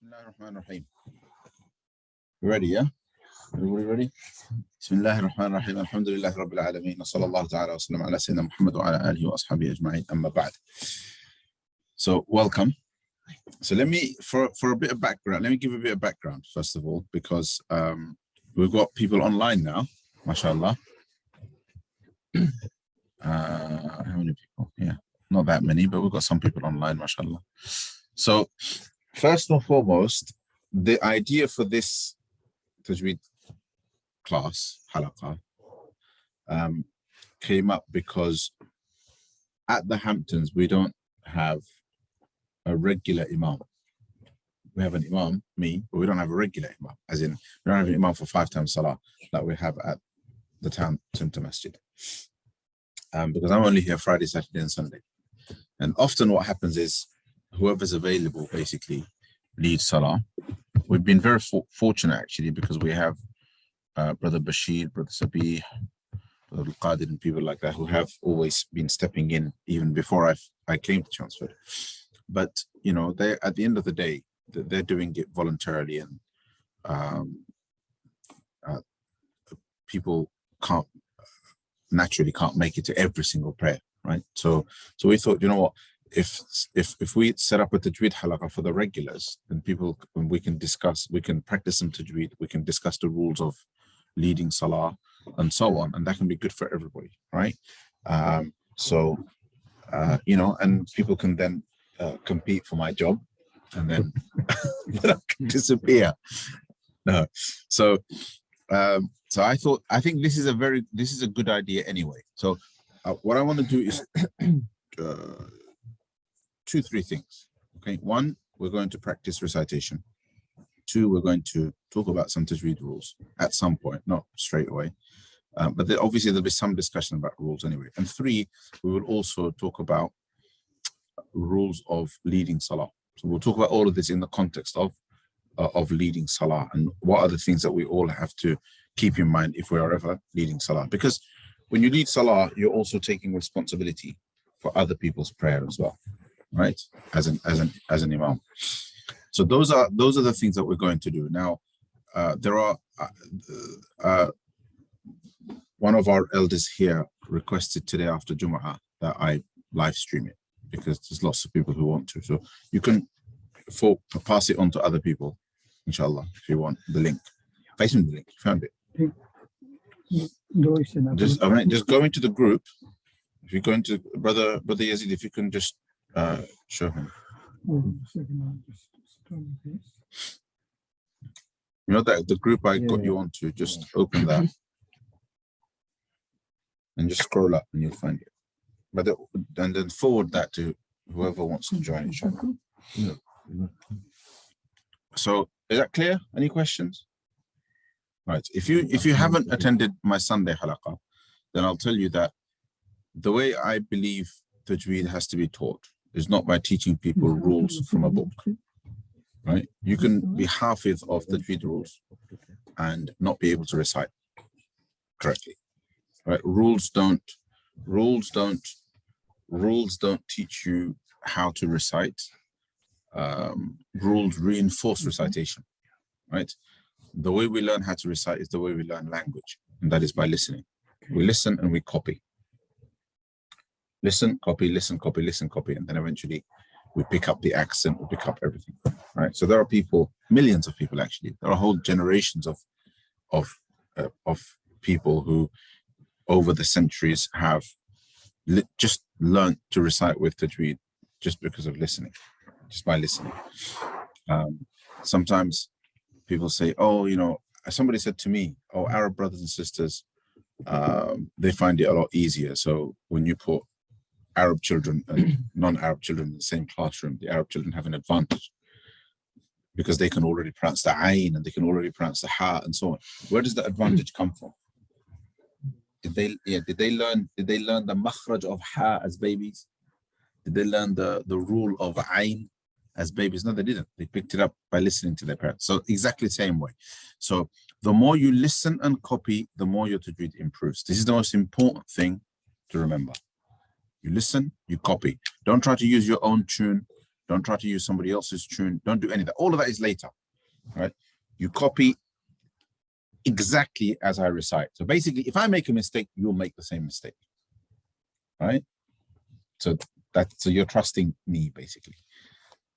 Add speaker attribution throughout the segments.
Speaker 1: Bismillahirrahmanirrahim. Ready, yeah? Everybody ready? Bismillahirrahmanirrahim. Alhamdulillahi Rabbil Alameen. Sallallahu ta'ala wa sallam ala Sayyidina Muhammad wa ala alihi wa ashabihi ajma'in. Amma ba'd. So, welcome. So, let me, for a bit of background, let me give a bit of background, first of all, because we've got people online now, mashallah. How many people? Yeah, not that many, but we've got some people online, mashallah. So, first and foremost, the idea for this Tajweed class, halaqah, came up because at the Hamptons, we don't have a regular imam. We have an imam, me, but we don't have a regular imam, as in, we don't have an imam for 5 times salah like we have at the town center masjid. Because I'm only here Friday, Saturday, and Sunday. And often what happens is, whoever's available basically leads salah. We've been very fortunate actually, because we have Brother Bashir, Brother Sabih, Brother Al-Qadir, and people like that who have always been stepping in even before I came to Chelmsford. But you know, they at the end of the day, they're doing it voluntarily, and people naturally can't make it to every single prayer, right? So we thought, you know what, if we set up a Tajweed halaqah for the regulars, then we can practice some Tajweed, we can discuss the rules of leading salah and so on, and that can be good for everybody, right? You know, and people can then compete for my job, and then I can disappear. No, so I think this is a good idea anyway. So what I want to do is 2-3 things. Okay, 1, we're going to practice recitation. 2, we're going to talk about some Tajweed rules at some point, not straight away, but obviously there'll be some discussion about rules anyway. And 3, we will also talk about rules of leading salah. So we'll talk about all of this in the context of leading salah, and what are the things that we all have to keep in mind if we are ever leading salah. Because when you lead salah, you're also taking responsibility for other people's prayer as well, right? As an imam. So those are the things that we're going to do. Now, there are one of our elders here requested today after Jumu'ah that I live stream it, because there's lots of people who want to. So you can pass it on to other people, inshallah, if you want the link. Facing the link, you found it. Just go into the group. If you go into Brother Yazid, if you can just show him. You know that the group I got you onto, just open that and just scroll up and you'll find it. And then forward that to whoever wants to join, inshallah. So is that clear? Any questions? Right. If you haven't attended my Sunday halaqah, then I'll tell you that the way I believe Tajweed has to be taught is not by teaching people rules from a book. Right? You can be hafiz of Tajweed rules and not be able to recite correctly. Right? Rules don't teach you how to recite. Rules reinforce recitation, right? The way we learn how to recite is the way we learn language, and that is by listening. We listen and we copy. Listen, copy, listen, copy, listen, copy, and then eventually we pick up the accent, we pick up everything, right? So there are people, millions of people actually, there are whole generations of people who over the centuries have just learned to recite with Tajweed just because of listening, just by listening. Sometimes people say, oh, you know, somebody said to me, oh, Arab brothers and sisters, they find it a lot easier. So when you put Arab children and non-Arab children in the same classroom, the Arab children have an advantage because they can already pronounce the ayn and they can already pronounce the ha and so on. Where does the advantage come from? Did they learn the makhraj of ha as babies? Did they learn the rule of ayn as babies? No, they didn't. They picked it up by listening to their parents. So exactly the same way. So the more you listen and copy, the more your Tajweed improves. This is the most important thing to remember. You listen, you copy. Don't try to use your own tune. Don't try to use somebody else's tune. Don't do any of that. All of that is later, right? You copy exactly as I recite. So basically, if I make a mistake, you'll make the same mistake, right? So you're trusting me, basically.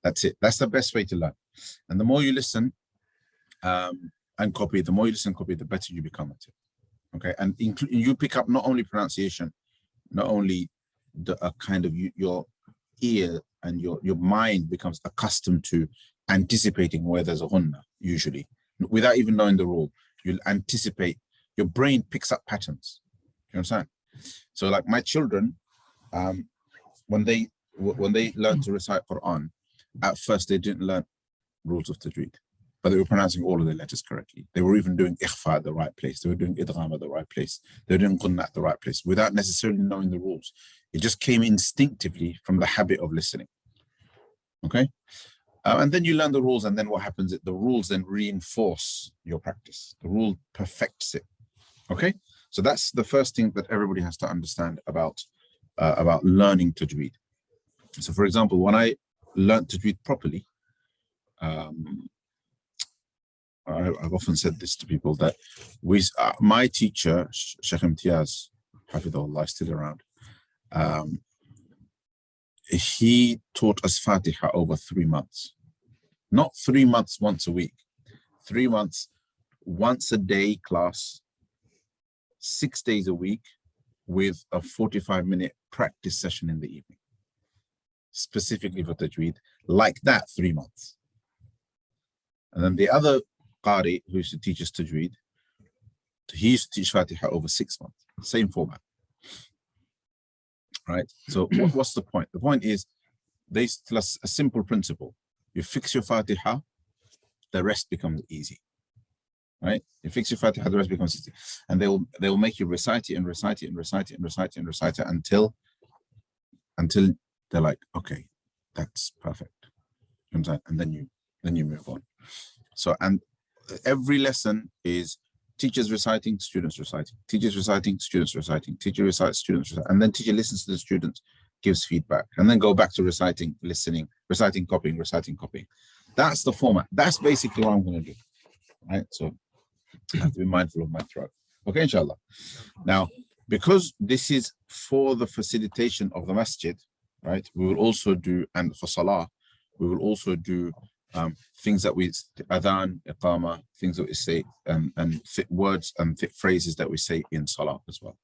Speaker 1: That's it. That's the best way to learn. And the more you listen and copy, the more you listen and copy, the better you become at it. Okay, and you pick up not only pronunciation, not only the kind of your ear and your mind becomes accustomed to anticipating where there's a hunna, usually, without even knowing the rule. You'll anticipate, your brain picks up patterns. You understand? So like my children, when they learn to recite Quran, at first they didn't learn rules of Tajweed, but they were pronouncing all of the letters correctly. They were even doing ikhfa at the right place. They were doing idgham at the right place. They were doing gunna at the right place without necessarily knowing the rules. It just came instinctively from the habit of listening. Okay? And then you learn the rules, and then what happens is the rules then reinforce your practice. The rule perfects it. Okay? So that's the first thing that everybody has to understand about learning Tajweed. So for example, when I learned Tajweed properly, I've often said this to people that my teacher, Shaykh Imtiaz, Hafidhullah, is still around. He taught us Fatiha over 3 months. Not 3 months once a week. 3 months, once a day class, 6 days a week, with a 45-minute practice session in the evening, specifically for Tajweed, like that, 3 months. And then the other Qari who used to teach us Tajweed, he used to teach Fatiha over 6 months, same format. Right? So what's the point? The point is, they tell us a simple principle. You fix your Fatiha, the rest becomes easy. Right? You fix your Fatiha, the rest becomes easy. And they will make you recite it and recite it and recite it and recite it and recite it until they're like, okay, that's perfect. And then you move on. So, and every lesson is teachers reciting, students reciting, teachers reciting, students reciting, teacher recites, students recite, and then teacher listens to the students, gives feedback, and then go back to reciting, listening, reciting, copying, reciting, copying. That's the format. That's basically what I'm going to do. Right? So I have to be mindful of my throat. Okay, inshallah. Now, because this is for the facilitation of the masjid, right, we will also do, and for salah, we will also do things that we, adhan, iqama, things that we say, and fit words and fit phrases that we say in salah as well.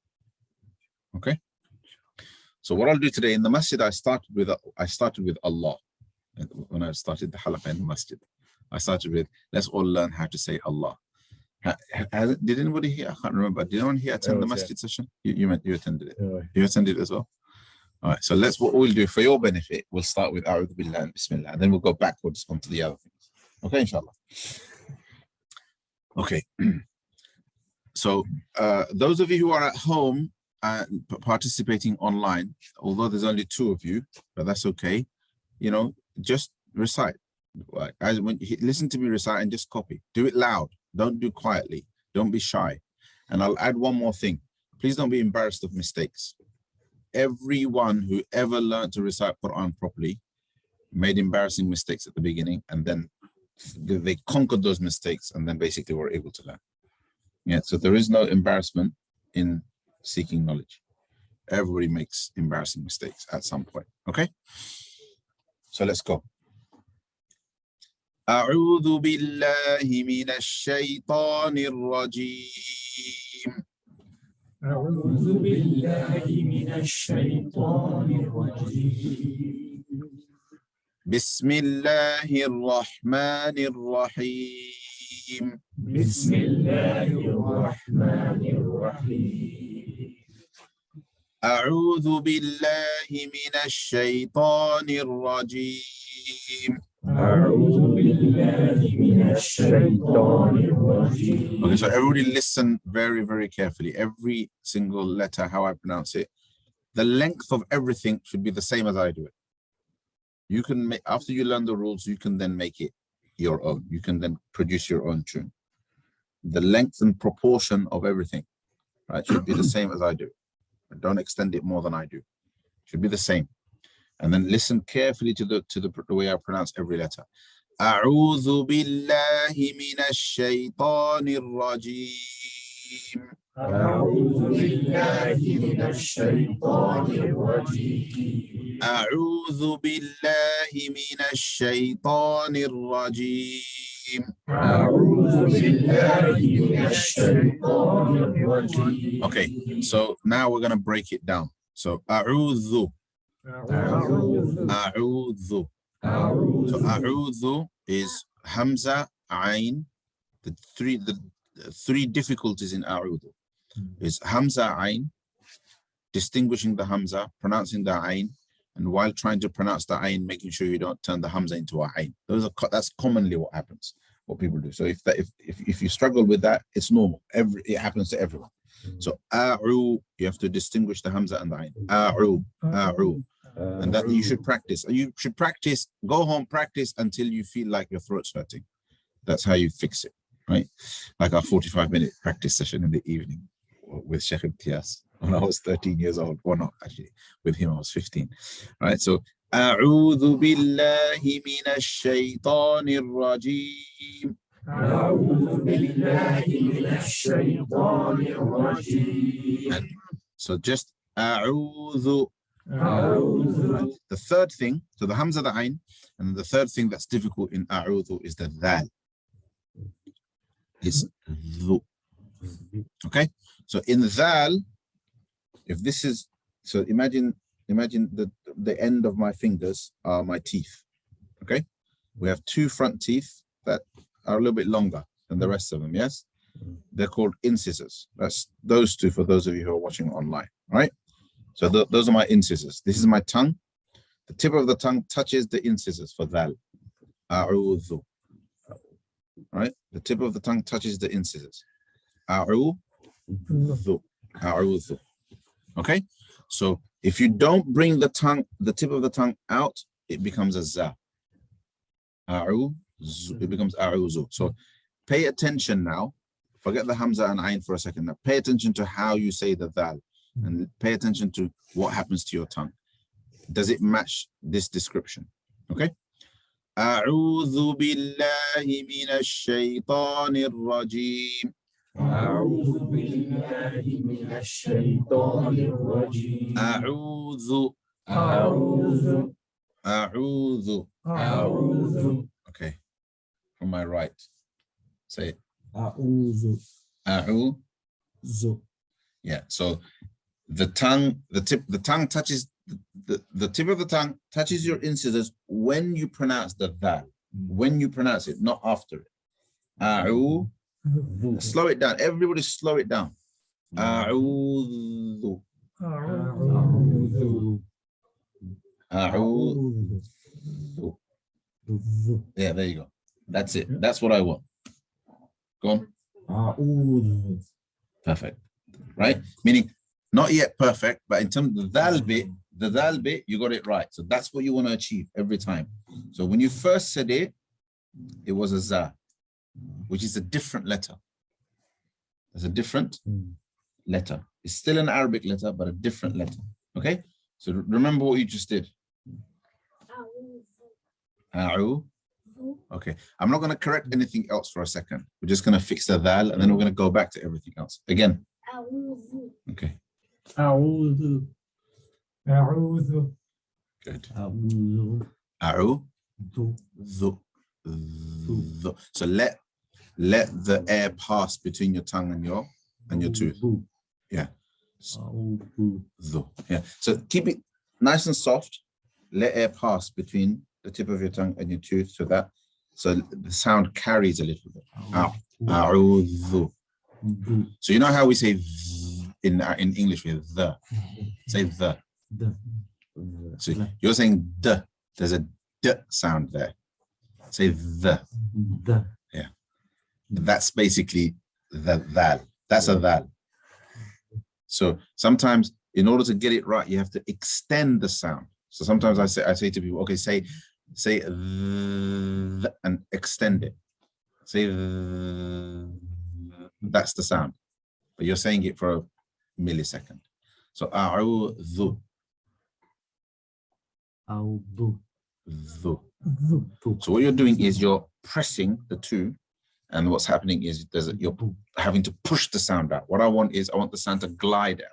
Speaker 1: Okay. So what I'll do today in the masjid, I started with Allah. When I started the halaqah in the masjid, I started with, let's all learn how to say Allah. Did anybody here? I can't remember. Did anyone here attend the masjid session? You attended it. Yeah. You attended it as well? All right. So what we'll do for your benefit, we'll start with A'udhu Billah and Bismillah, and then we'll go backwards onto the other things. Okay, inshallah. Okay. So those of you who are at home participating online, although there's only 2 of you, but that's okay. You know, just recite. Like, when you listen to me recite and just copy. Do it loud. Don't do quietly. Don't be shy. And I'll add one more thing. Please don't be embarrassed of mistakes. Everyone who ever learned to recite Quran properly made embarrassing mistakes at the beginning, and then they conquered those mistakes and then basically were able to learn. Yeah, so there is no embarrassment in seeking knowledge. Everybody makes embarrassing mistakes at some point. Okay? So let's go. أعوذ بالله من الشيطان الرجيم.
Speaker 2: أعوذ بالله من الشيطان الرجيم.
Speaker 1: بسم الله الرحمن الرحيم.
Speaker 2: بسم الله الرحمن الرحيم.
Speaker 1: أعوذ بالله من الشيطان الرجيم.
Speaker 2: أعوذ بالله من الشيطان الرجيم.
Speaker 1: Okay, so everybody listen very, very carefully. Every single letter, how I pronounce it. The length of everything should be the same as I do it. You can make, after you learn the rules, you can then make it your own. You can then produce your own tune. The length and proportion of everything, right, should be the same as I do. Don't extend it more than I do. Should be the same. And then listen carefully to the way I pronounce every letter. أعوذ بالله من الشيطان الرجيم.
Speaker 2: أعوذ بالله من الشيطان الرجيم.
Speaker 1: أعوذ بالله من الشيطان الرجيم.
Speaker 2: أعوذ بالله من الشيطان الرجيم.
Speaker 1: Okay, so now we're going to break it down. So أعوذ. أعوذ. So أعوذ is Hamza, Ain. The three difficulties in أعوذ is Hamza, Ain, distinguishing the Hamza, pronouncing the Ain, and while trying to pronounce the Ain, making sure you don't turn the Hamza into a Ain. That's commonly what happens, what people do. So if you struggle with that, it's normal. It happens to everyone. So A'u, you have to distinguish the Hamza and the Ain. A'u, A'u. And that you should practice. You should practice, go home, practice until you feel like your throat's hurting. That's how you fix it, right? Like our 45-minute practice session in the evening with Shaykh when I was 13 years old, or not actually, with him I was 15, right? So أعوذ بالله من الشيطان الرجيم.
Speaker 2: أعوذ بالله من الشيطان الرجيم.
Speaker 1: So just أعوذ.
Speaker 2: أعوذ.
Speaker 1: The third thing, so the Hamza, the Ain, and the third thing that's difficult in أعوذ is the Dhal. Is Dhu. Okay, so in Dhal, if this is, so imagine the end of my fingers are my teeth. Okay, we have two front teeth that are a little bit longer than the rest of them. Yes, they're called incisors. That's those two for those of you who are watching online, right? So those are my incisors. This is my tongue. The tip of the tongue touches the incisors for Dhal. A'udhu. Right? The tip of the tongue touches the incisors. A'udhu. A'udhu. Okay? So if you don't bring the tip of the tongue out, it becomes a za. A'udhu. It becomes a'udhu. So pay attention now. Forget the Hamza and Ain for a second. Now pay attention to how you say the Dhal. And pay attention to what happens to your tongue. Does it match this description? Okay. أعوذ بالله من الشيطان الرجيم.
Speaker 2: أعوذ بالله من الشيطان الرجيم.
Speaker 1: أعوذ.
Speaker 2: أعوذ.
Speaker 1: أعوذ.
Speaker 2: أعوذ.
Speaker 1: Okay. From my right. Say it.
Speaker 2: أعوذ.
Speaker 1: أعوذ. Yeah. So the tongue touches the tip of the tongue touches your incisors when you pronounce the Dhal. When you pronounce it, not after it. A'u. Slow it down. Everybody slow it down. A'udhu.
Speaker 2: أعوذ.
Speaker 1: A'udhu. Yeah, there you go. That's it. That's what I want. Go on.
Speaker 2: أعوذ.
Speaker 1: Perfect. Right? Meaning not yet perfect, but in terms of the Dhal bit, you got it right. So that's what you want to achieve every time. So when you first said it, it was a za, which is a different letter. It's a different letter. It's still an Arabic letter, but a different letter. Okay? So remember what you just did. A'u. Okay. I'm not going to correct anything else for a second. We're just going to fix the Dhal, and then we're going to go back to everything else. Again. Okay.
Speaker 2: أعوذ. أعوذ.
Speaker 1: Good.
Speaker 2: أعوذ.
Speaker 1: A'u. So let the air pass between your tongue and your tooth. Yeah. Yeah. So keep it nice and soft. Let air pass between the tip of your tongue and your tooth so the sound carries a little bit. A'udhu. So you know how we say in English we have the. Say the. So you're saying the. There's a d sound there. Say the. Yeah. That's basically the Dhal. That's a Dhal. So sometimes in order to get it right, you have to extend the sound. So sometimes I say to people, okay, say and extend it. Say that's the sound. But you're saying it for a millisecond. So a'udhu.
Speaker 2: أعوذ
Speaker 1: Dhu.
Speaker 2: ذو
Speaker 1: So what you're doing is you're pressing the two, and what's happening is you're having to push the sound out. What I want the sound to glide out.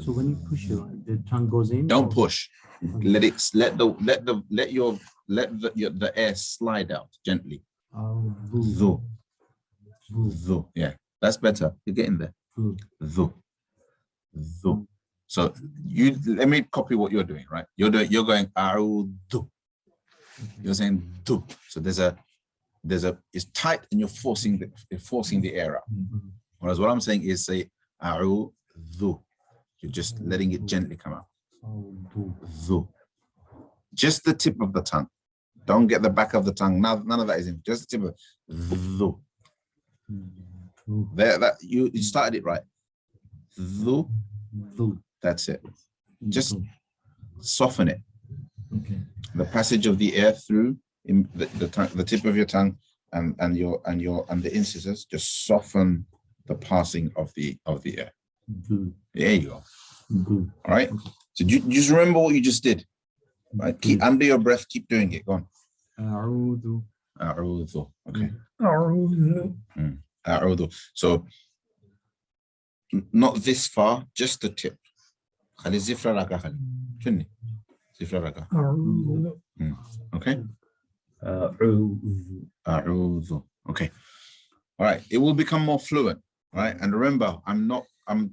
Speaker 2: So when you push it, the tongue goes in.
Speaker 1: Don't
Speaker 2: or-
Speaker 1: push. Let the air slide out gently.
Speaker 2: أعوذ
Speaker 1: Dhu.
Speaker 2: ذو
Speaker 1: Dhu. Yeah, that's better. You're getting there.
Speaker 2: ذو.
Speaker 1: Dhu. Dhu. So let me copy what you're doing, right? You're going a'udhu. You're saying du. So it's tight and you're forcing the air out. Whereas what I'm saying is say a'udhu. You're just letting it gently come out.
Speaker 2: أعوذ
Speaker 1: Dhu. Just the tip of the tongue. Don't get the back of the tongue. None of that is in. Just the tip of dhu.
Speaker 2: ذو
Speaker 1: There, that you started it right. Dhu.
Speaker 2: ذو.
Speaker 1: That's it. Just
Speaker 2: ذو.
Speaker 1: soften it.
Speaker 2: Okay.
Speaker 1: The passage of the air through in the tip of your tongue and the incisors, just soften the passing of the air.
Speaker 2: ذو
Speaker 1: There you go.
Speaker 2: ذو.
Speaker 1: All right. So just remember what you just did. Right. Keep under your breath. Keep doing it. Go on.
Speaker 2: أعوذ
Speaker 1: A'udhu. Okay.
Speaker 2: أعوذ
Speaker 1: A'udhu. So not this far, just the tip. خلي الزفرة راكا خلي. شنو؟ زفرة راكا.
Speaker 2: أعوذ
Speaker 1: Okay.
Speaker 2: أعوذ
Speaker 1: A'udhu. Okay. All right. It will become more fluent. Right. And remember, I'm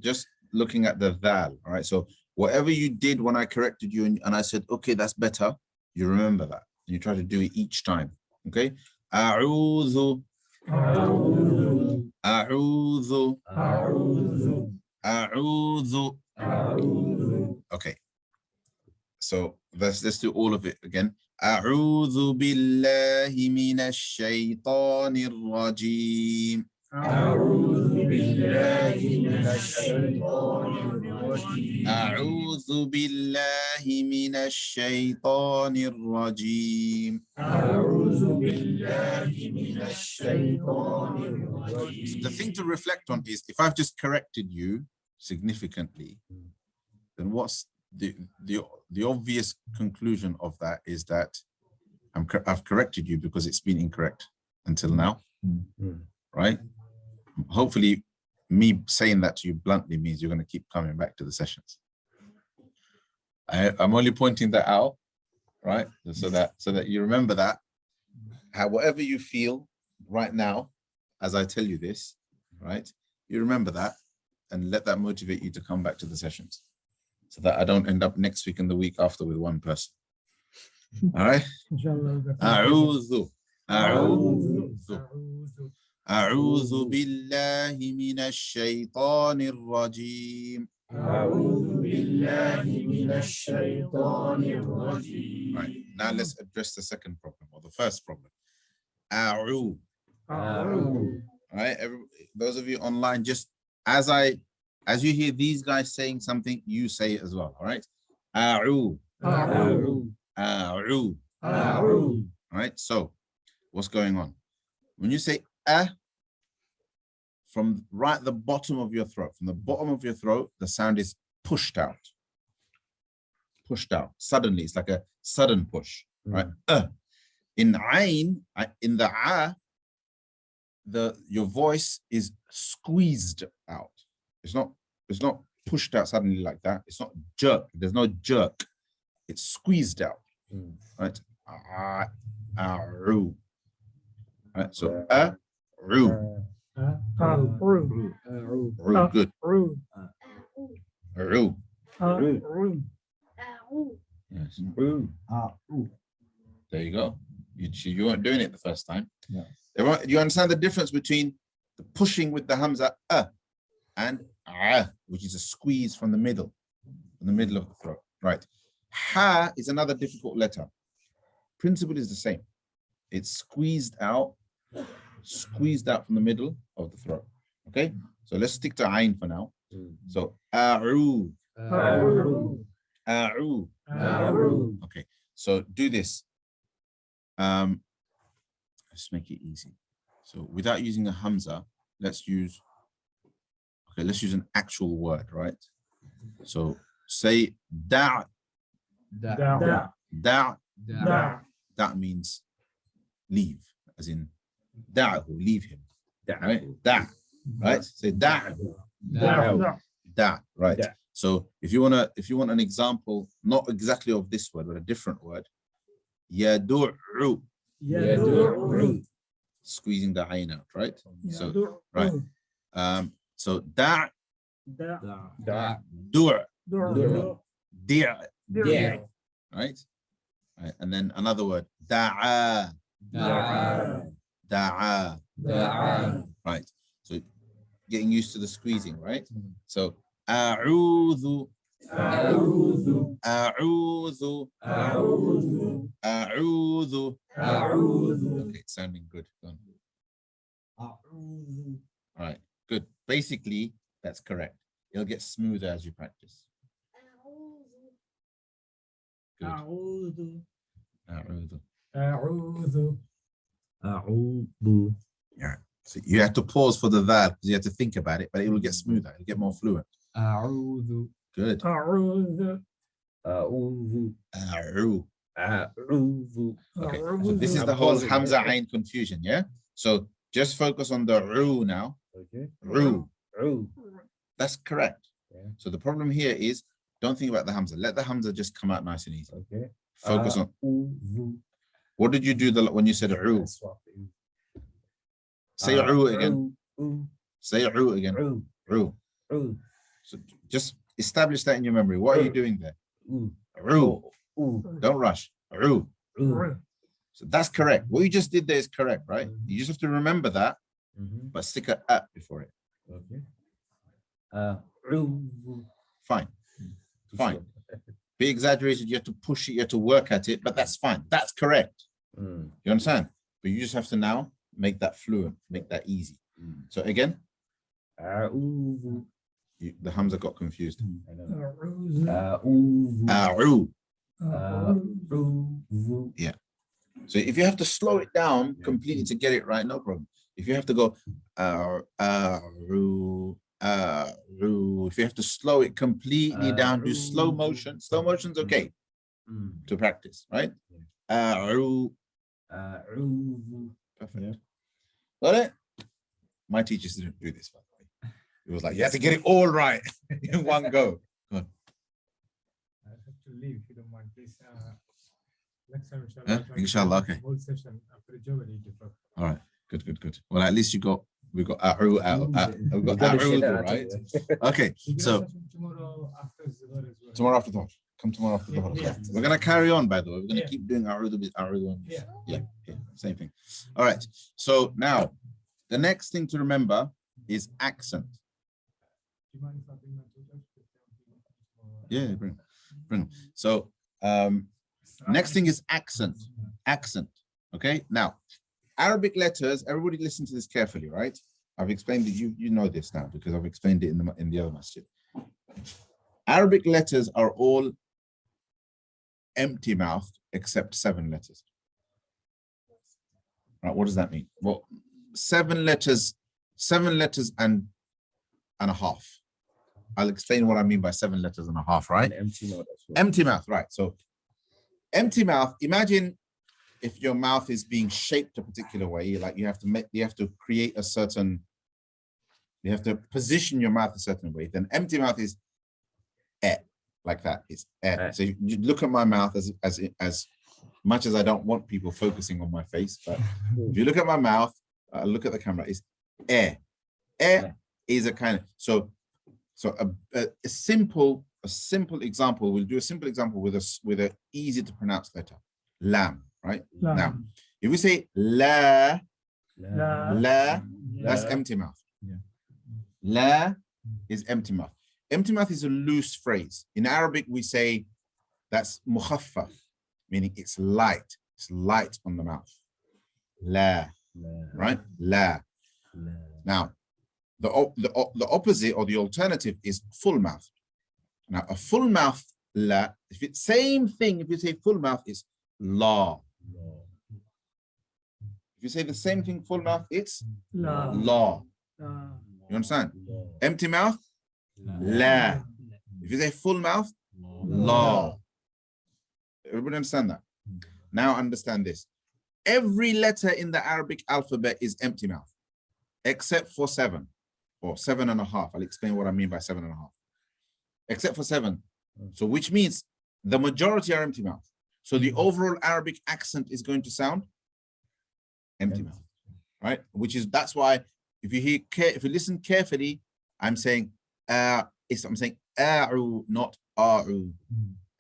Speaker 1: just looking at the dhal. All right. So whatever you did when I corrected you and I said, okay, that's better, you remember that. You try to do it each time. Okay. A'udhu.
Speaker 2: أعوذ
Speaker 1: A'udhu.
Speaker 2: أعوذ
Speaker 1: A'udhu.
Speaker 2: أعوذ
Speaker 1: Okay. So let's do all of it again. أعوذ بالله من الشيطان الرجيم.
Speaker 2: أعوذ بالله من الشيطان الرجيم
Speaker 1: أعوذ بالله من الشيطان الرجيم.
Speaker 2: أعوذ بالله من الشيطان الرجيم.
Speaker 1: The thing to reflect on is if I've just corrected you significantly, then what's the obvious conclusion of that is that I've corrected you because it's been incorrect until now, right? Hopefully me saying that to you bluntly means you're going to keep coming back to the sessions. I'm only pointing that out, right? So that you remember that, whatever you feel right now, as I tell you this, right? You remember that and let that motivate you to come back to the sessions so that I don't end up next week and the week after with one person. All right? A'udhu. A'udhu. أعوذ بالله من الشيطان الرجيم.
Speaker 2: أعوذ بالله من الشيطان الرجيم.
Speaker 1: Right. Now let's address the second problem or the first problem. A'u.
Speaker 2: أعوذ
Speaker 1: All right. Those of you online, just as you hear these guys saying something, you say it as well. All right. A'u.
Speaker 2: أعوذ
Speaker 1: A'u.
Speaker 2: أعوذ.
Speaker 1: All right. So what's going on? When you say from right at the bottom of your throat, from the bottom of your throat, the sound is pushed out. Pushed out. Suddenly, it's like a sudden push. Right? In ayn, in the your voice is squeezed out. It's not pushed out suddenly like that. It's not jerk. There's no jerk. It's squeezed out. Right? A'ru. Right? So ru. Ru. Good. Ru. Yes. There you go. You weren't doing it the first time.
Speaker 2: Yeah.
Speaker 1: You understand the difference between the pushing with the hamza and which is a squeeze from the middle of the throat. Right. Ha is another difficult letter. Principle is the same. It's squeezed out from the middle of the throat. Okay. So let's stick to ayn for now. So a'u. A'u. Okay. So do this. Let's make it easy. So without using a hamza, let's use an actual word, right? So say da' Da' that means leave, as in da'hu, leave him. Right? Da', right? Say da'hu. Da', right? So if you want an example, not exactly of this word, but a different word, yadu'u, squeezing the ayn out, right? So right. So da' du', di', right? Right? And then another word, da'a. Right. So getting used to the squeezing, right? So a'udhu. Okay, it's sounding good. Go on. All right, good. Basically, that's correct. It'll get smoother as you practice. Good. Yeah. So you have to pause for the dhal because you have to think about it, but it will get smoother. It'll get more fluent. Good. Okay. So this is the whole Hamza Ain confusion, yeah? So just focus on the ru now.
Speaker 3: Okay.
Speaker 1: Ru. That's correct. Yeah. So the problem here is don't think about the Hamza. Let the Hamza just come out nice and easy.
Speaker 3: Okay.
Speaker 1: Focus on. What did you do when you said ru? Say ru again. Say ru again. Ru. So just establish that in your memory. What are you doing there? Ru. Don't rush. Ru. So that's correct. What you just did there is correct, right? You just have to remember that, but stick a before it.
Speaker 3: Okay.
Speaker 1: Fine. Fine. Be exaggerated. You have to push it. You have to work at it, but that's fine. That's correct. You understand? But you just have to now make that fluent, make that easy. So again, the Hamza got confused. Yeah. So if you have to slow it down completely to get it right, no problem. If you have to go if you have to slow it completely down, do slow motion. Slow motion's okay to practice, right? Perfect. Got it? My teachers didn't do this, by the way. It was like you have to get it all right in one go. Go on.
Speaker 4: I have to leave if you don't mind, please. Next time, inshallah.
Speaker 1: Inshallah, okay.
Speaker 4: Whole session after Germany.
Speaker 1: All right, good. Well, at least we got A'ru out. We've got A'ru, right? Okay, so tomorrow after Dhuhr. Come tomorrow after Dhuhr.
Speaker 4: Yeah.
Speaker 1: We're gonna carry on, by the way. We're gonna keep doing A'ru with A'ru. Yeah, same thing. All right. So now, the next thing to remember is accent. Yeah, bring them. So next thing is accent. Okay. Now, Arabic letters. Everybody listen to this carefully, right? I've explained it. You know this now because I've explained it in the other masjid. Arabic letters are all empty mouthed except 7 letters. Right? What does that mean? Well, 7 letters and a half. I'll explain what I mean by 7 letters and a half, right?
Speaker 3: Empty mouth.
Speaker 1: Empty mouth, right? So empty mouth. Imagine if your mouth is being shaped a particular way, like you have to create a certain, you have to position your mouth a certain way. Then empty mouth is like that. It's So you look at my mouth as much as I don't want people focusing on my face, but if you look at my mouth, look at the camera. It's is a kind of so a simple example. We'll do a simple example with a easy to pronounce letter, lam. Right?
Speaker 4: Lam.
Speaker 1: Now, if we say la, that's empty mouth.
Speaker 3: Yeah.
Speaker 1: La is empty mouth. Empty mouth is a loose phrase. In Arabic, we say that's mukhaffaf, meaning it's light. It's light on the mouth. La, right? La. Now, the opposite or the alternative is full mouth. Now, a full mouth la, if it's same thing, if you say full mouth, is la. If you say the same thing full mouth, it's la. You understand? Empty mouth, la. If you say full mouth, la. Everybody understand that? Now understand this. Every letter in the Arabic alphabet is empty mouth, except for 7 or 7.5. I'll explain what I mean by 7.5. Except for 7. So which means the majority are empty mouth. So the overall Arabic accent is going to sound empty mouth, right? That's why if you listen carefully, I'm saying I'm saying a'u, not a'u.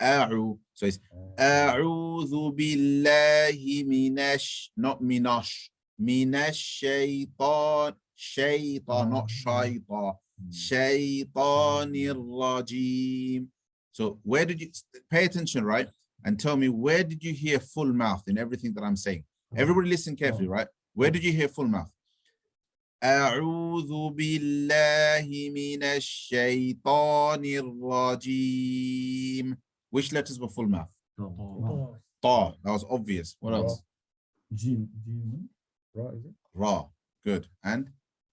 Speaker 1: A'u. So it's a'udhu billahi minash, not minash. Minash shaytan, shaytan, not shaytan. Shaytanir rajim. So where did you pay attention, right? And tell me, where did you hear full mouth in everything that I'm saying? Everybody listen carefully, right? Where did you hear full mouth? A'udhu billahi minash shaytanir rajim. Which letters were full mouth? Ta. That was obvious. What else?
Speaker 2: Jim. Ra, is it?
Speaker 1: Ra. Good. And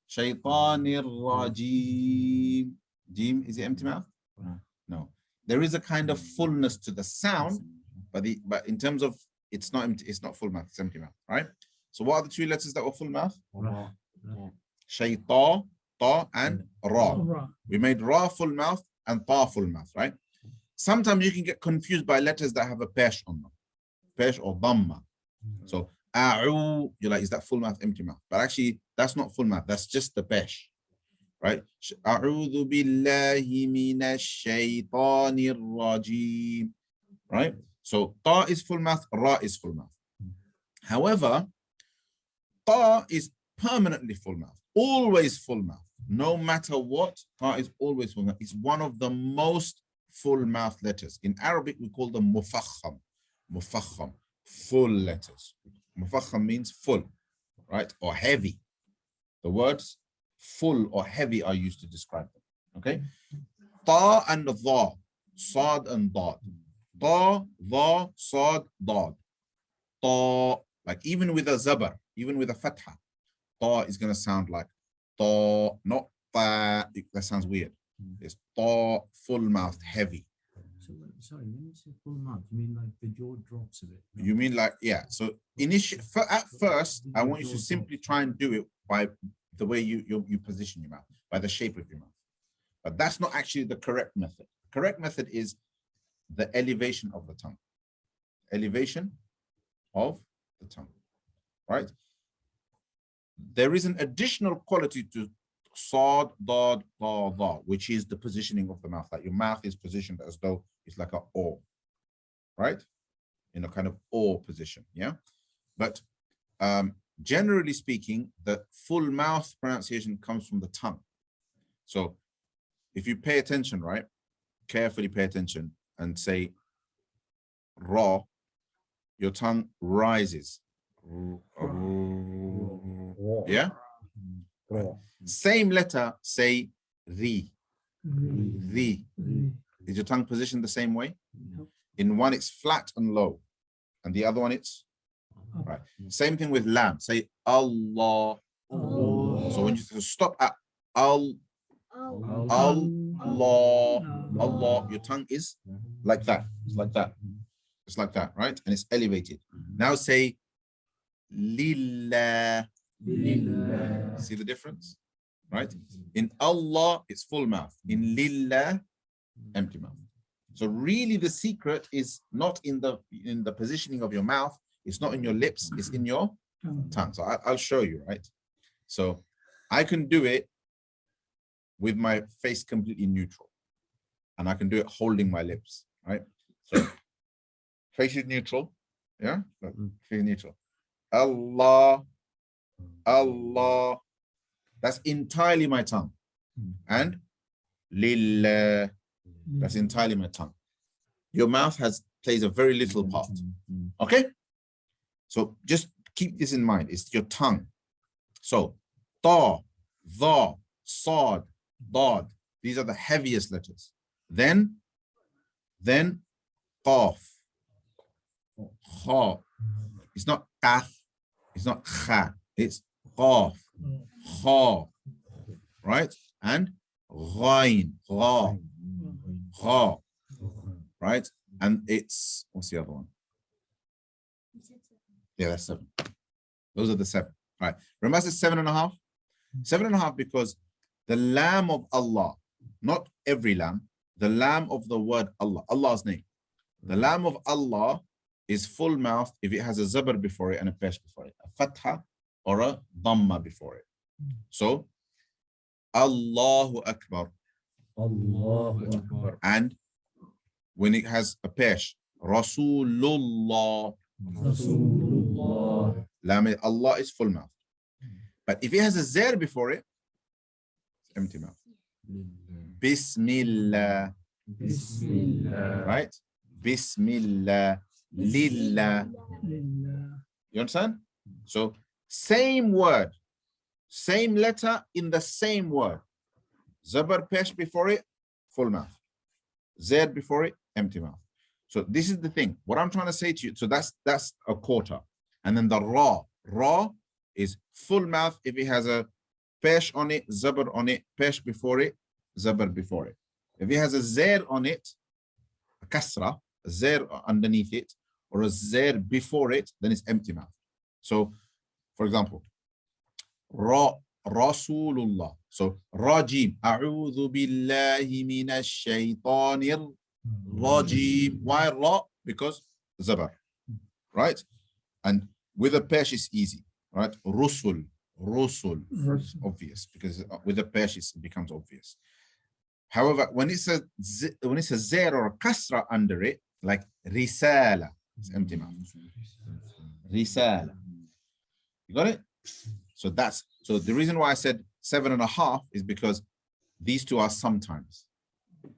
Speaker 1: shaytanir rajim. Jim, is it empty mouth? No. There is a kind of fullness to the sound, but in terms of it's not empty, it's not full mouth, it's empty mouth, right? So what are the 2 letters that were full mouth? Shayta, ta, and ra. We made ra full mouth and ta full mouth, right? Sometimes you can get confused by letters that have a pesh on them, pesh or dhamma. So a'u, you're like, is that full mouth, empty mouth? But actually, that's not full mouth, that's just the pesh. Right? A'udhu billahi minash shaytanir rajim. Right? So ta is full mouth, ra is full mouth. However, ta is permanently full mouth, always full mouth. No matter what, ta is always full mouth. It's one of the most full mouth letters. In Arabic, we call them mufakham. Mufakham, full letters. Mufakham means full, right? Or heavy. The words full or heavy are used to describe them. Okay? Ta and dha, sad and dad. Ta, dha, sad, dad. Ta, like even with a zabar, even with a fatha, ta is going to sound like ta, not ta. That sounds weird. It's ta, full mouth, heavy.
Speaker 2: So, sorry, when you say full mouth, you mean like the jaw drops a bit? No?
Speaker 1: You mean like, yeah. So at first, I want you to simply try and do it by the way you position your mouth, by the shape of your mouth. But that's not actually the correct method. The correct method is the elevation of the tongue. Elevation of the tongue, right? There is an additional quality to sad, dad, da, da, which is the positioning of the mouth. Like your mouth is positioned as though it's like an O, right? In a kind of O position, yeah? But generally speaking, the full mouth pronunciation comes from the tongue. So if you pay attention, right, carefully pay attention and say ra, your tongue rises. Yeah? Same letter, say ri. Ri. Is your tongue positioned the same way? In one, it's flat and low, and the other one, it's right. Same thing with lam. Say Allah. So when you stop at Allah, Allah, your tongue is like that. It's like that. It's like that, right? And it's elevated. Now say lillah. See the difference, right? In Allah, it's full mouth. In lillah, empty mouth. So really, the secret is not in the positioning of your mouth. It's not in your lips. It's in your tongue. So I'll show you, right? So I can do it with my face completely neutral, and I can do it holding my lips, right? So face is neutral, yeah. Look, face neutral. Allah. Allah, that's entirely my tongue. And lillah, that's entirely my tongue. Your mouth plays a very little part. Okay? So just keep this in mind. It's your tongue. So ta, dha, sad, dad. These are the heaviest letters. Then qaf, kha. It's not qaf, it's not kha. It's qaf, kha, right? And ghain, gha, gha, right? And it's, what's the other one? Yeah, that's 7. Those are the 7. All right. Remember I said 7.5? 7.5 because the lamb of Allah, not every lamb, the lamb of the word Allah, Allah's name. The lamb of Allah is full mouth if it has a zabar before it and a pesh before it, a fatha or a dhamma before it. So, Allahu Akbar.
Speaker 4: Allahu Akbar.
Speaker 1: And when it has a pesh, Rasulullah.
Speaker 4: Rasulullah.
Speaker 1: Lam Allah is full mouth. But if it has a zer before it, it's empty mouth. Bismillah.
Speaker 4: Bismillah.
Speaker 1: Right? Bismillah. Lillah. You understand? So same word, same letter in the same word. Zabar pesh before it, full mouth. Zer before it, empty mouth. So this is the thing. What I'm trying to say to you, so that's a quarter. And then the ra is full mouth if it has a pesh on it, zabar on it, pesh before it, zabar before it. If it has a zer on it, a kasra, a zer underneath it, or a zer before it, then it's empty mouth. So, for example, Rasulullah. So, Rajim. A'udhu billahi minash shaitanir rajim. Why Ra? Because Zabar. Right? And with a pesh, it's easy. Right? Rusul. Obvious. Because with a pesh, it becomes obvious. However, when it's a zer or a kasra under it, like Risala, it's empty mouth. Risala. You got it? So the reason why I said 7.5 is because these two are sometimes.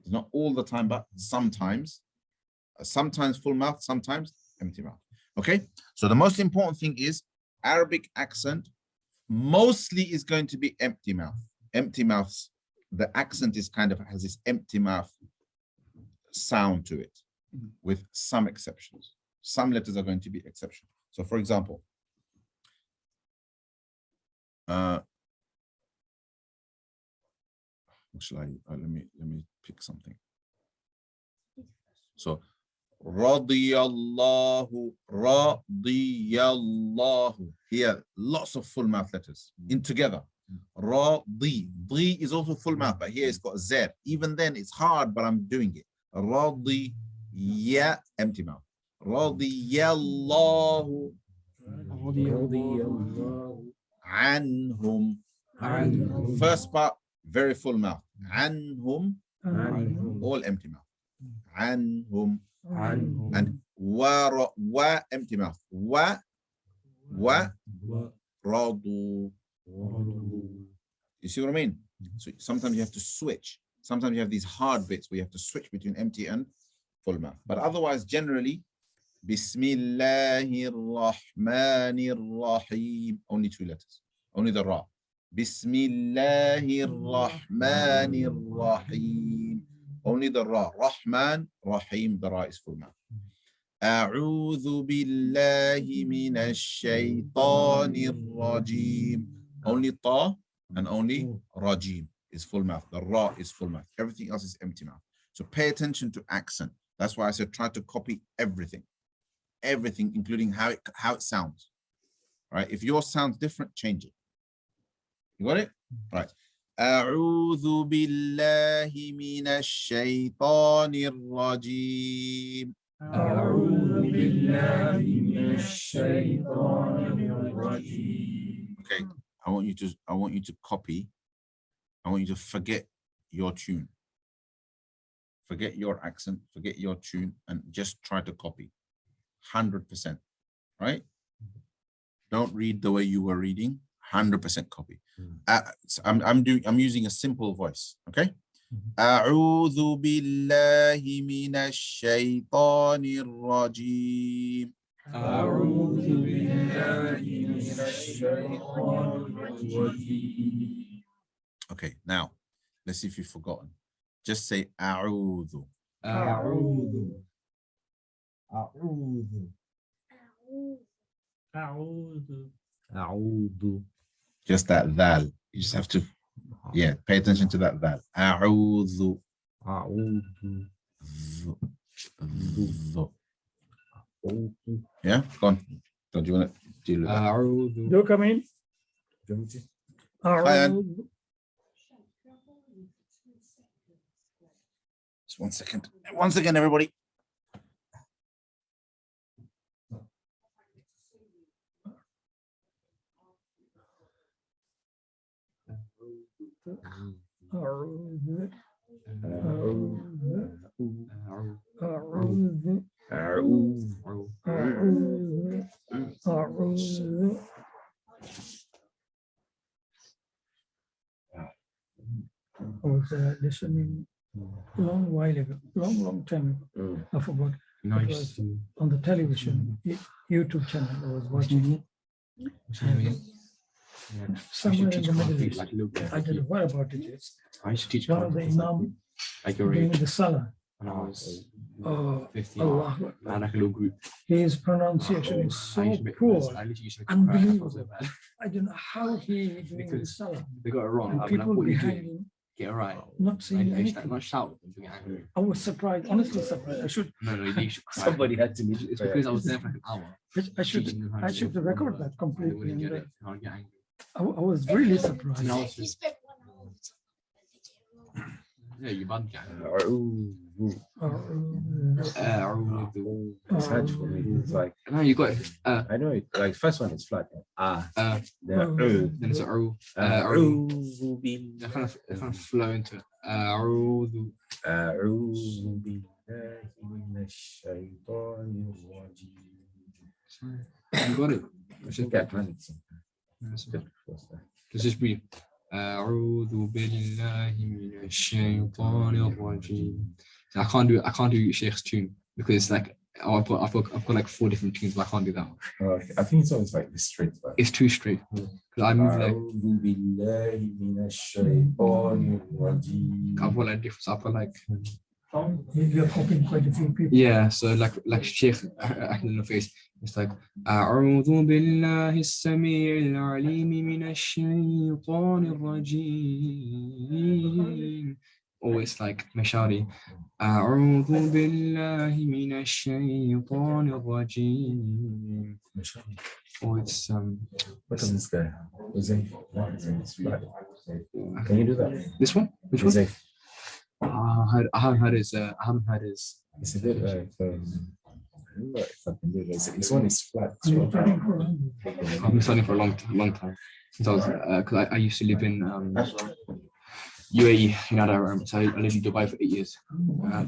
Speaker 1: It's not all the time, but sometimes. Sometimes full mouth, sometimes empty mouth. Okay? So the most important thing is Arabic accent mostly is going to be empty mouth. Empty mouths, the accent is kind of has this empty mouth sound to it, with some exceptions. Some letters are going to be exceptions. So for example, what shall I let me pick something. So radiyallahu. Here lots of full mouth letters in together. Radi is also full mouth, but here it's got a z. Even then it's hard, but I'm doing it. Radiya, empty mouth. Radiyallahu anhum. First part, very full mouth. Anhum, all empty mouth. Anhum. And wa, empty mouth. Wa radu. You see what I mean? So sometimes you have to switch. Sometimes you have these hard bits where you have to switch between empty and full mouth. But otherwise, generally, Bismillahir Rahmanir Rahim. Only 2 letters. Only the Ra. Bismillahir Rahmanir Rahim. Only the Ra. Rahman, Rahim, the Ra is full mouth. A'udhu billahi minash shaitanir rajim. Only Ta and only Rajim is full mouth. The Ra is full mouth. Everything else is empty mouth. So pay attention to accent. That's why I said try to copy everything. Everything, including how it sounds. All right. If yours sounds different, change it. You got it? Right. A'udhu billahi minash shaitanir rajim.
Speaker 4: A'udhu billahi minash shaitanir rajim.
Speaker 1: Okay. I want you to copy. I want you to forget your tune. Forget your accent, forget your tune, and just try to copy. 100%. Right? Don't read the way you were reading. 100% copy. I'm using a simple voice. Okay. A'udhu billahi minash shaitanir rajim.
Speaker 4: A'udhu billahi minash shaitanir rajim.
Speaker 1: Okay, now let's see if you've forgotten. Just say a'udhu.
Speaker 4: A'udhu.
Speaker 2: A'udhu.
Speaker 4: A'udhu.
Speaker 2: A'udhu.
Speaker 1: Just that dal. You just have to, pay attention to that dal. A'udhu.
Speaker 2: A'udhu.
Speaker 1: Dhu. Yeah, go on. Do you want to deal with that?
Speaker 4: Do come in.
Speaker 1: Hi, Ann. Just 1 second. 1 second, everybody.
Speaker 4: I was listening long while ago, long time ago. I forgot. It was on the television, YouTube channel. I was watching it. Somewhere in the Middle East. I don't know what about it is.
Speaker 2: I used to teach
Speaker 4: One of the Imam
Speaker 2: like your
Speaker 4: doing
Speaker 2: age
Speaker 4: the Salah.
Speaker 2: when I was
Speaker 4: Oh,
Speaker 2: 15.
Speaker 4: Allah.
Speaker 2: I had like a little group.
Speaker 4: His pronunciation is
Speaker 2: I
Speaker 4: so
Speaker 2: used to make
Speaker 4: poor,
Speaker 2: I literally used to make
Speaker 4: unbelievable.
Speaker 2: so bad.
Speaker 4: I don't know how he doing the
Speaker 2: Because
Speaker 4: Salah.
Speaker 2: they got it wrong.
Speaker 4: And
Speaker 2: I'd be like,
Speaker 4: people
Speaker 2: what are you
Speaker 4: behind
Speaker 2: doing?
Speaker 4: him
Speaker 2: Get it right.
Speaker 4: not saying
Speaker 2: Not
Speaker 4: anything.
Speaker 2: shout. Doing it angry.
Speaker 4: I was surprised, honestly surprised. I should
Speaker 2: No, you should cry.
Speaker 3: Somebody had to meet
Speaker 2: It's because I was there for like an hour.
Speaker 4: I should
Speaker 2: teaching them how to do it.
Speaker 4: record that
Speaker 2: They
Speaker 4: completely.
Speaker 2: wouldn't
Speaker 4: And,
Speaker 2: get it. I would get angry.
Speaker 4: I was really surprised.
Speaker 2: And I was just, yeah, you bad guy.
Speaker 3: It's hard for me. It's like
Speaker 2: No, you got it.
Speaker 3: I know it. Like first one is flat.
Speaker 2: Then it's a they kind of flow into it. You got it. It's just
Speaker 3: get panicked.
Speaker 2: Let's just breathe. أعوذ بالله من الشيطان الرجيم. I can't do Shaykh's tune because it's like I've got like 4 different tunes, but I can't do that one.
Speaker 3: Okay. I think it's always like this straight.
Speaker 2: It's too straight. Because I move like I've got like different. I've got like
Speaker 4: You're copying quite a few people.
Speaker 2: yeah. So like Shaykh acting in the face. It's like أعوذ بالله السميع العليم من الشيطان الرجيم. Or it's like Mashari. أعوذ بالله من الشيطان الرجيم. Or it's
Speaker 3: What is this guy? Can you do that?
Speaker 2: This one? Which one? I haven't heard his.
Speaker 3: It's a bit like I don't know if I can do this. This one is flat.
Speaker 2: I've been studying for a long time since I was because I used to live in UAE, United Arab Emirates. So I lived in Dubai for 8 years.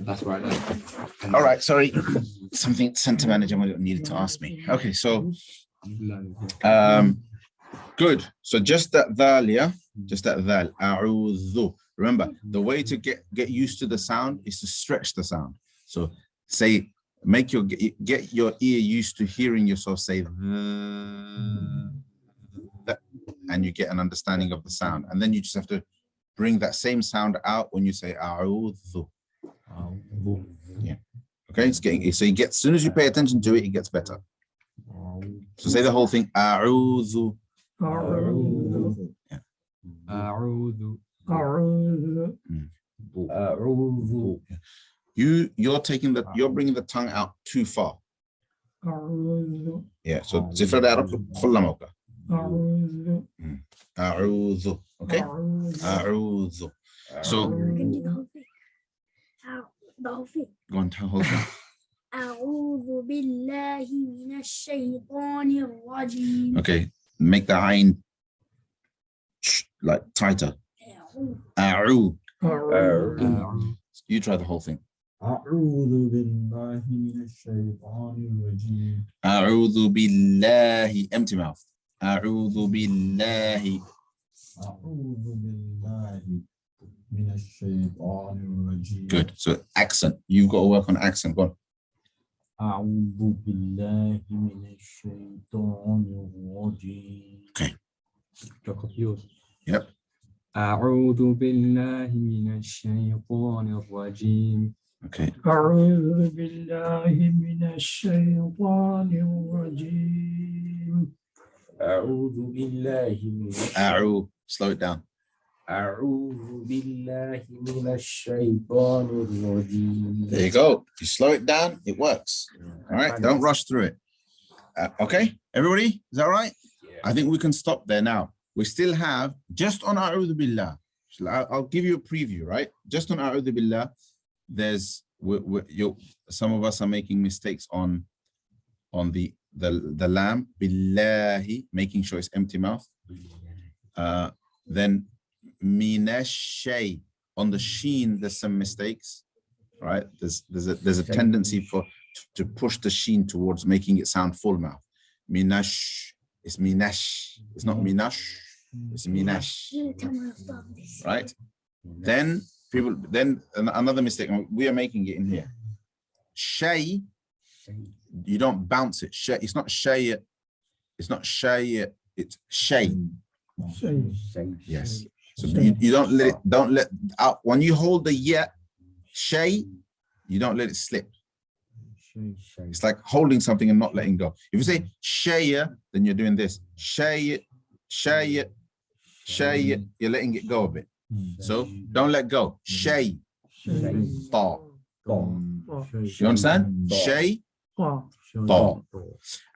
Speaker 2: That's where I lived.
Speaker 1: All right, sorry. Something center manager needed to ask me. Okay, so good. So just that dhal, yeah? Just that dhal. A'udhu. Remember, the way to get used to the sound is to stretch the sound. So say, get your ear used to hearing yourself say that, and you get an understanding of the sound. And then you just have to bring that same sound out when you say a'udhu. Yeah. Okay, it's getting so you get as soon as you pay attention to it, it gets better. So say the whole thing. A'udhu.
Speaker 2: Yeah.
Speaker 1: You're bringing the tongue out too far. Yeah. So a'udhu. Okay. A'udhu. So
Speaker 5: the whole thing.
Speaker 1: go on, tell whole thing.
Speaker 5: أعوذ بالله من الشيطان الرجيم.
Speaker 1: Okay, make the ayn like tighter. A'u. You try the whole thing.
Speaker 3: أعوذ بالله من الشيطان الرجيم.
Speaker 1: A'udhu billahi. Empty mouth. A'udhu billahi.
Speaker 3: أعوذ بالله من الشيطان الرجيم.
Speaker 1: Good. So accent. You've got to work on accent. Go on.
Speaker 3: أعوذ بالله من الشيطان الرجيم.
Speaker 1: Okay. Yep.
Speaker 2: أعوذ بالله من الشيطان الرجيم.
Speaker 1: Okay.
Speaker 4: أعوذ بالله من الشيطان الرجيم.
Speaker 3: أعوذ بالله من
Speaker 1: A'u. Slow it down.
Speaker 3: أعوذ بالله من الشيطان الرجيم.
Speaker 1: There you go. You slow it down, it works. All right, don't rush through it. Okay, everybody, is that right?
Speaker 3: Yeah.
Speaker 1: I think we can stop there now. We still have just on A'udhu Billah. I'll give you a preview, right? Just on A'udhu Billah, there's some of us are making mistakes on the lam billahi, making sure it's empty mouth. Then minash on the sheen, there's some mistakes, right? There's a tendency to push the sheen towards making it sound full mouth. Minash, it's minash, it's not minash, it's minash, right? Then another mistake, we are making it in here. Shay, you don't bounce it. Shay, it's not shay, it's not shay, it's shay. Yes. So you don't let out when you hold the yeah, shay, you don't let it slip. It's like holding something and not letting go. If you say shaya, then you're doing this. Shay, shay, shay, you're letting it go a bit. So don't let go. Shay, ta. You understand? Shay, ta.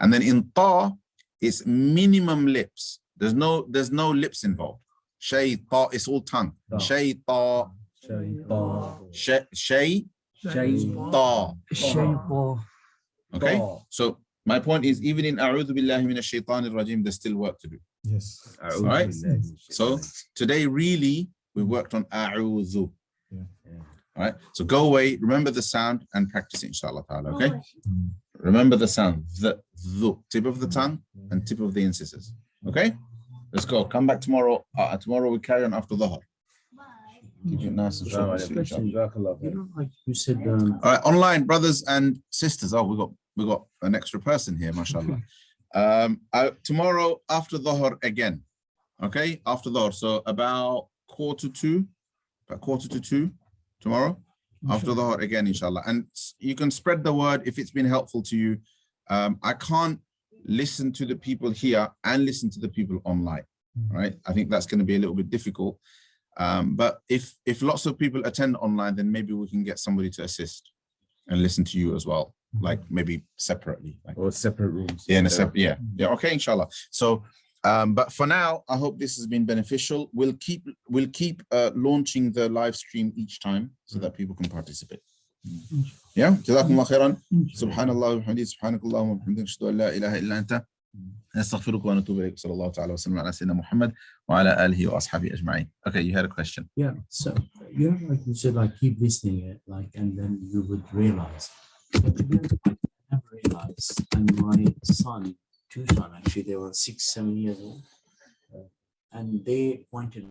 Speaker 1: And then in ta, it's minimum lips. There's no lips involved. Shay, ta, it's all tongue. Shay, ta. Shay, ta. Okay, so my point is, even in A'udhu Billahi Minash Shaitanir Rajim, there's still work to do.
Speaker 3: Yes.
Speaker 1: All right. So today, really, we worked on A'udhu.
Speaker 3: Yeah.
Speaker 1: All right. So go away, remember the sound, and practice it, inshallah ta'ala. Okay. Remember the sound, the tip of the tongue and tip of the incisors. Okay. Let's go. Come back tomorrow. Tomorrow we carry on after Dhuhr. Keep it nice and short.
Speaker 3: You said
Speaker 1: all right, online brothers and sisters. Oh, we got an extra person here, mashallah. Tomorrow after Dhuhr again. Okay, after Dhuhr. So about quarter to two tomorrow after Dhuhr again, inshallah. And you can spread the word if it's been helpful to you. I can't listen to the people here and listen to the people online, right? I think that's going to be a little bit difficult. But if lots of people attend online, then maybe we can get somebody to assist and listen to you as well, like maybe separately, like,
Speaker 3: or separate rooms.
Speaker 1: Yeah, in a separate, yeah. Okay, inshallah. So, but for now, I hope this has been beneficial. We'll keep launching the live stream each time so that people can participate. Yeah, jazakumullah khairan. Subhanallah wa bihamdihi, subhanakallahumma wa bihamdika, ashhadu an la ilaha illa anta, nastaghfiruka wa natubu ilayk. Sallallahu ta'ala wa sallam ala sayyidina Muhammad wa ala alihi wa ashabihi ajma'in. Okay, you had a question.
Speaker 6: Yeah, so like you said, like keep listening it, like, and then you would realize. But I never realized, and my two sons actually, they were 6-7 years old, and they pointed.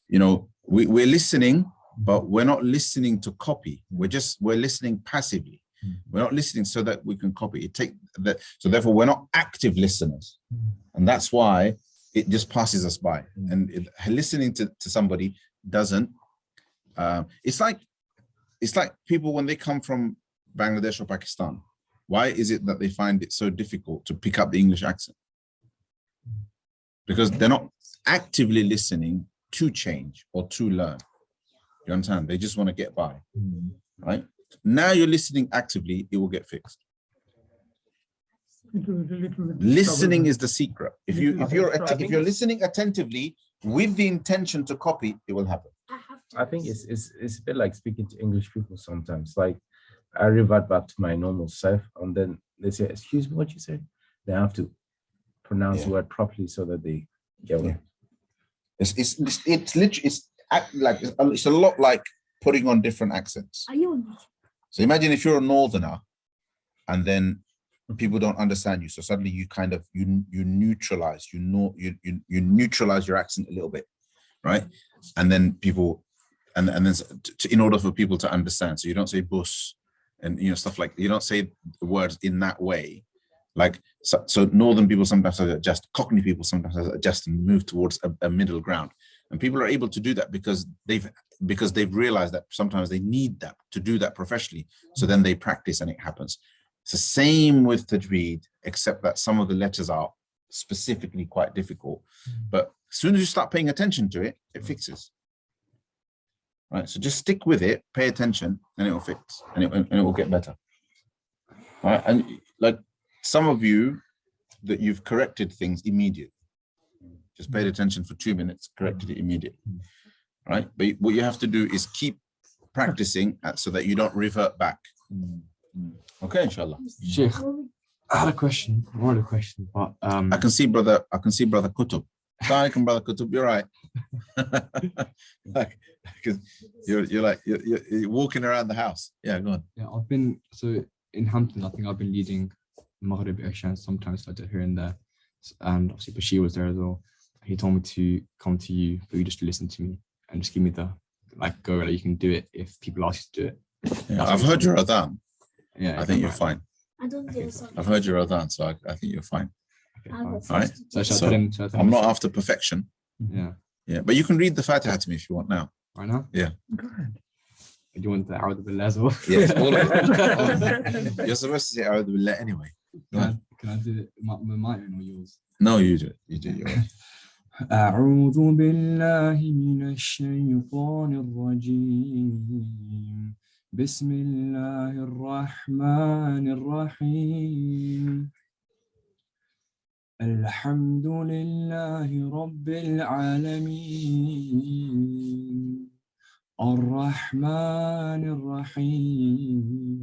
Speaker 1: You know, we're listening, but we're not listening to copy. We're listening passively. We're not listening so that we can copy it. So therefore, we're not active listeners, and that's why it just passes us by. And listening to somebody doesn't. It's like people when they come from Bangladesh or Pakistan. Why is it that they find it so difficult to pick up the English accent? Because they're not actively listening to change or to learn. You understand? They just want to get by, right? Now you're listening actively, it will get fixed. Listening is the secret. If you're listening attentively, with the intention to copy, it will happen.
Speaker 5: I have to.
Speaker 3: I think it's a bit like speaking to English people sometimes. Like I revert back to my normal self, and then they say, "Excuse me, what you say?" They have to pronounce the word properly so that they get it.
Speaker 1: It's literally it's a lot like putting on different accents.
Speaker 5: Are you on me?
Speaker 1: So imagine if you're a northerner, and then people don't understand you, so suddenly you kind of you neutralize neutralize your accent a little bit, right? And then people and then in order for people to understand, so you don't say bus and stuff like, you don't say the words in that way. Like so northern people sometimes adjust, Cockney people sometimes adjust and move towards a middle ground, and people are able to do that because they've realized that sometimes they need that to do that professionally, so then they practice and it happens. It's the same with Tajweed, except that some of the letters are specifically quite difficult, but as soon as you start paying attention to it, it fixes. Right, so just stick with it, pay attention, and it will fix, and it will get better. All right, and like some of you, that you've corrected things immediately. Just paid attention for 2 minutes, corrected it immediately. Right, but what you have to do is keep practicing so that you don't revert back. Okay, inshallah.
Speaker 2: Shaykh, I had a question, but
Speaker 1: I can see brother Kutub. Assalamualaikum, brother Kutub, you're right. Because you're walking around the house. Yeah, go on.
Speaker 2: yeah, I've been in Hampton. I think I've been leading Maghrib Isha, sometimes I did here and there, and obviously Bashir was there as well. He told me to come to you for you just to listen to me and just give me the go. Like, you can do it if people ask you to do it.
Speaker 1: Yeah, I've heard your adhan.
Speaker 2: Yeah,
Speaker 1: I think you're fine.
Speaker 5: I don't do something.
Speaker 1: I've heard your adhan, so I think you're fine.
Speaker 5: I'll go
Speaker 1: All right.
Speaker 5: first.
Speaker 2: So shall I
Speaker 1: So,
Speaker 2: tell him? Shall I tell
Speaker 1: I'm
Speaker 2: him?
Speaker 1: not after perfection.
Speaker 2: Yeah.
Speaker 1: Yeah, but you can read the Fatiha to me if you want now.
Speaker 2: Right now?
Speaker 1: Yeah.
Speaker 4: Go ahead.
Speaker 2: Do you want the A'udhu Billah as well?
Speaker 1: Yes, all of it. You're supposed to say A'udhu Billah anyway. Go on.
Speaker 2: Can I do it with my own or yours?
Speaker 1: No, you do it. You do yours.
Speaker 2: أعوذ بالله من الشيطان الرجيم بسم الله الرحمن الرحيم الحمد لله رب العالمين الرحمن الرحيم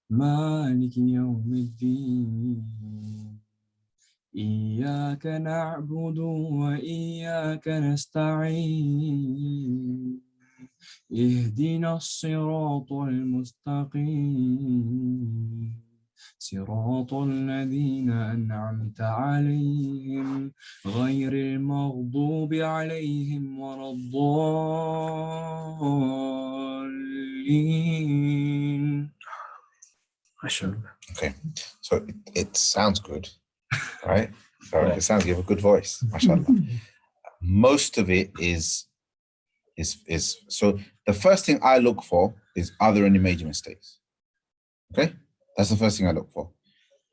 Speaker 2: مالك يوم الدين إياك نعبد وإياك نستعين اهدنا الصراط المستقيم صراط الذين أنعمت عليهم غير المغضوب عليهم ولا الضالين.
Speaker 1: Okay, so it sounds good, right? So it sounds you have a good voice, mashallah. Most of it is so the first thing I look for is, are there any major mistakes? Okay, that's the first thing I look for.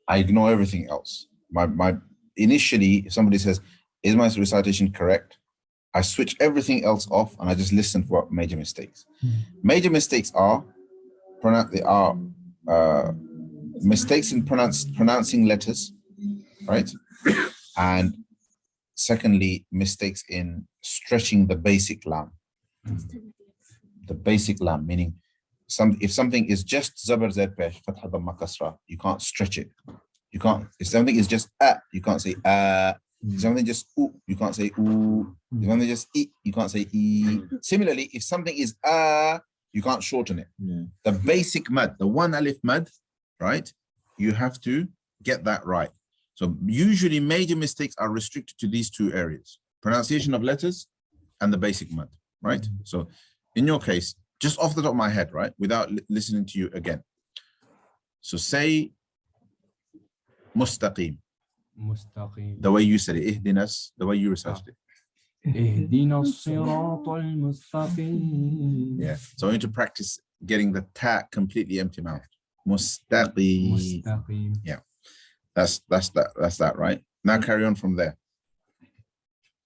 Speaker 1: I ignore everything else. My initially, if somebody says, is my recitation correct? I switch everything else off and I just listen for major mistakes. Major mistakes are mistakes in pronouncing letters, right? And secondly, mistakes in stretching the basic lam. The basic lam, meaning if something is just zabar z pesh, fatha dhamma kasra, you can't stretch it. You can't. If something is just you can't say If something just you can't say If something just you can't say e. Similarly, if something is you can't shorten it.
Speaker 3: Yeah.
Speaker 1: The basic mad, the one alif mad, right? You have to get that right. So usually major mistakes are restricted to these two areas: pronunciation of letters and the basic mad, right? So in your case, just off the top of my head, right, without listening to you again. So say mustaqim.
Speaker 2: Mustaqim.
Speaker 1: The way you said it, ihdinas, the way you recited it.
Speaker 2: Ihdina as-sirata al-mustaqim.
Speaker 1: Yeah. So I need to practice getting the ta completely empty mouth. Mustaqim.
Speaker 2: Mustaqim.
Speaker 1: Yeah. That's that, right? Now carry on from there.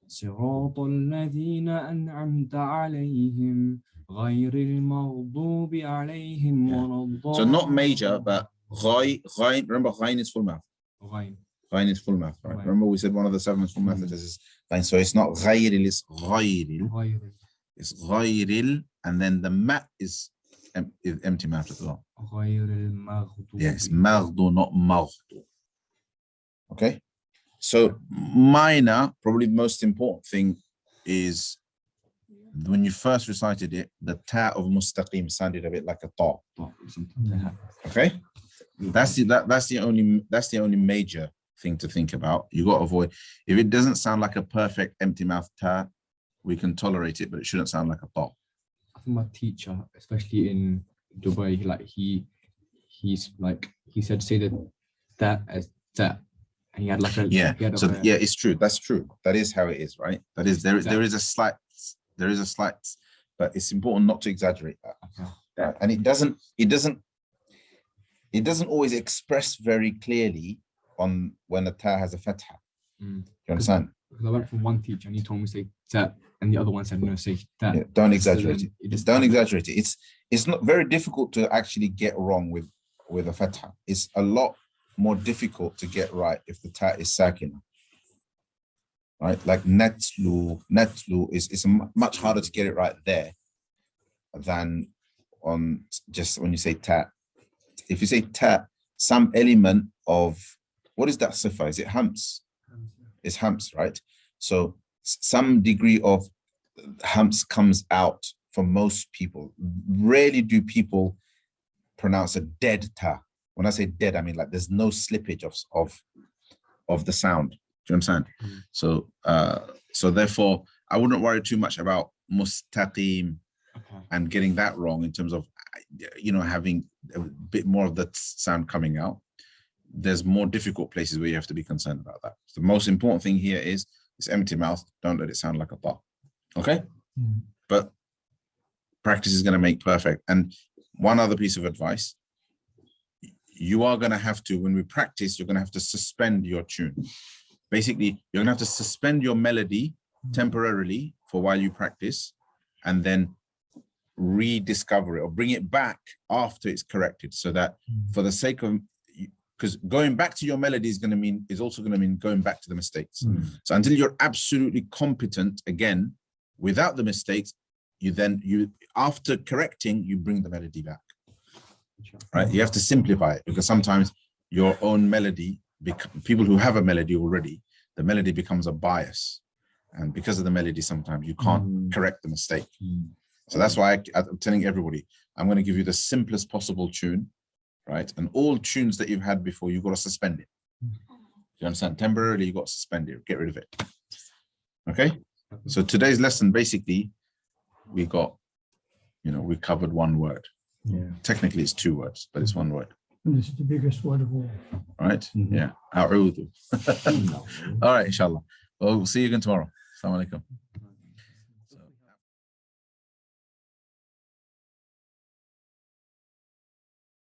Speaker 2: صراط الذين أنعمت عليهم غير المغضوب عليهم ولا الضالين.
Speaker 1: So not major, but ghain. Remember, ghain is full mouth.
Speaker 2: Ghain.
Speaker 1: Ghain is full mouth, right?
Speaker 2: Ghain.
Speaker 1: Remember we said one of the 7 full mouth letters is And so it's not ghayril, it's ghayril.
Speaker 2: غير
Speaker 1: It's ghayril, and then the ma is empty mouth as well.
Speaker 2: غير المغضوب
Speaker 1: Yes, maghdu, not maghdu. Okay, so minor, probably the most important thing is when you first recited it, the ta of mustaqim sounded a bit like a ta. Okay, that's the only major thing to think about. You got to avoid, if it doesn't sound like a perfect empty mouth ta, we can tolerate it, but it shouldn't sound like a ta.
Speaker 2: I think my teacher, especially in Dubai, he said say that as that, and he had like a
Speaker 1: Yeah,
Speaker 2: he had
Speaker 1: so
Speaker 2: like a-
Speaker 1: yeah, it's true. That's true. That is how it is, right? That is there is a slight, but it's important not to exaggerate that.
Speaker 2: Okay.
Speaker 1: Right? And it doesn't always express very clearly on when a ta has a fatha.
Speaker 2: Mm.
Speaker 1: You understand?
Speaker 2: Because I went from one teacher and he told me say that, and the other one said no, say that.
Speaker 1: Yeah, don't
Speaker 2: So
Speaker 1: exaggerate
Speaker 2: then
Speaker 1: it.
Speaker 2: it just
Speaker 1: Don't exaggerate it. It's not very difficult to actually get wrong with a fatha. It's a lot more difficult to get right if the ta is sakina. Right? Like netlu is much harder to get it right there than on just when you say ta. If you say ta, some element of, what is that sifa? Is it hams? It's hams, right? So some degree of hams comes out for most people. Rarely do people pronounce a dead ta. When I say dead, I mean like there's no slippage of the sound. Do you understand? So therefore, I wouldn't worry too much about mustaqim and getting that wrong in terms of, having a bit more of the sound coming out. There's more difficult places where you have to be concerned about that. So the most important thing here is it's empty mouth. Don't let it sound like a ta. Okay? But practice is going to make perfect. And one other piece of advice, you are going to have to, when we practice, you're going to have to suspend your tune. Basically, you're going to have to suspend your melody temporarily for while you practice, and then rediscover it or bring it back after it's corrected, so that for the sake of, because going back to your melody is also going to mean going back to the mistakes. So until you're absolutely competent again without the mistakes, you after correcting, you bring the melody back. Right? You have to simplify it, because sometimes your own melody, people who have a melody already, the melody becomes a bias, and because of the melody, sometimes you can't correct the mistake. So that's why I'm telling everybody, I'm going to give you the simplest possible tune, right? And all tunes that you've had before, you've got to suspend it. You understand? Temporarily, you've got to suspend it, get rid of it. Okay? So today's lesson, basically, we covered one word.
Speaker 3: Yeah.
Speaker 1: Technically, it's two words, but it's one word.
Speaker 4: And this is the biggest word of all.
Speaker 1: Right? Yeah. A'udhu. All right, inshallah. Well, we'll see you again tomorrow. Assalamu alaikum.